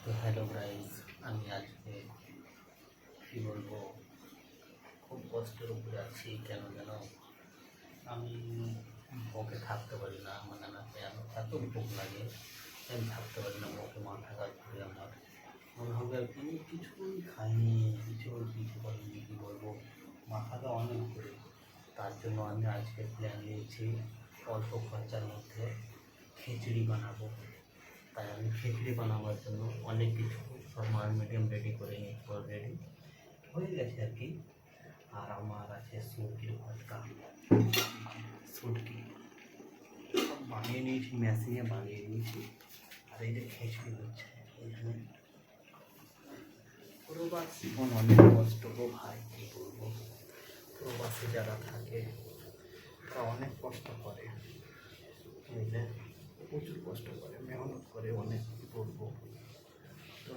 তো hello guys, আমি আজকে কী বলবো, খুব কষ্টের উপরে আছি। কেন যেন আমি বকে থাকতে পারি না, মানে আমাকে এত ভোগ লাগে, আমি থাকতে পারি না। বকে মাথা কাজ করে আমার মনে হবে আমি কিছুই খাইনি, কিছু করিনি। কী বলবো, মাথাটা অনেক ঘুরে। তার জন্য আমি আজকে প্ল্যান নিয়েছি অল্প খরচার মধ্যে খিচুড়ি বানাবো। তাই আমি খিচুড়ি বানাবার জন্য অনেক কিছু সব মিডিয়াম রেডি করে নিয়েছি, অলরেডি হয়ে গেছে আর কি। আর আমার আছে শুটকির ভর্তা, শুটকি সব বানিয়ে নিয়েছি, মেশিনে বানিয়ে নিয়েছি। আর এই যে খিচুড়ি হচ্ছে এখানে। প্রবাস জীবন অনেক কষ্ট গো ভাই, কী বলবো। প্রবাসে যারা থাকে তারা অনেক কষ্ট করে, বুঝলে, প্রচুর কষ্ট করে, মেহনত করে অনেক। কী বলবো, তো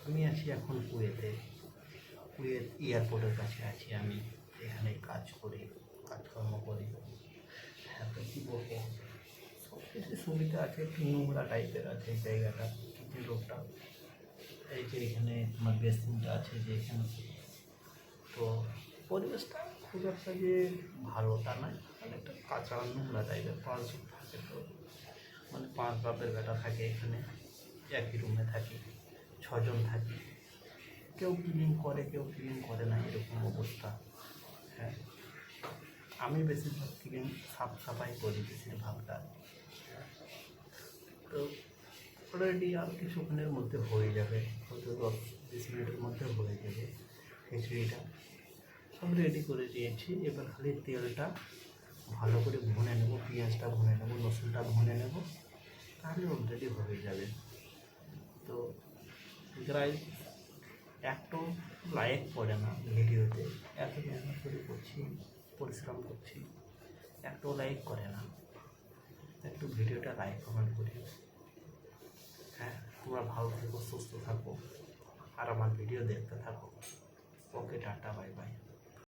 আমি আছি এখন কুয়েতে। কুয়েত এয়ারপোর্টের কাছে আছি আমি, এখানে কাজ করি, কাজকর্ম করি। হ্যাঁ, তো কী বলবো, সব কিছু সুবিধা আছে, একটু নোংরা টাইপের আছে জায়গাটা, কিচেন রোডটা। এই যে এখানে আমার বেসিনটা আছে যে এখানে, তো পরিবেশটা খুব একটা যে ভালো তা নয়, মানে একটা কাঁচা নোংরা টাইপের। পাঁচজন থাকে, তো মানে 5 বাপের বেটা থাকে এখানে, একই রুমে থাকি, 6 জন থাকি। কেউ ক্লিন করে, কেউ ক্লিন করে না, এরকম অবস্থা। হ্যাঁ, আমি বেশিরভাগ ক্লিন সাফাই করি বেশিরভাগটা। তো অলরেডি আর কিছুক্ষণের মধ্যে হয়ে যাবে, হয়তো 10-20 মিনিটের মধ্যে হয়ে যাবে খিচুড়িটা। সব রেডি করে দিয়েছি, এবার খালি তেলটা ভালো করে ভুনে নেব, পেঁয়াজটা ভুনে নেব, রসুনটা ভুনে নেব, তাহলে অলরেডি হয়ে যাবে। তো গাইস, একটাও লাইক করে না ভিডিওতে, এত মেহনত করে করছি, পরিশ্রম করছি, একটাও লাইক করে না। একটু ভিডিওটা লাইক কমেন্ট করি। হ্যাঁ, তোমরা ভালো থেকো, সুস্থ থাকো, আর আমার ভিডিও দেখতে থাকো। ওকে, টাটা, বাই বাই।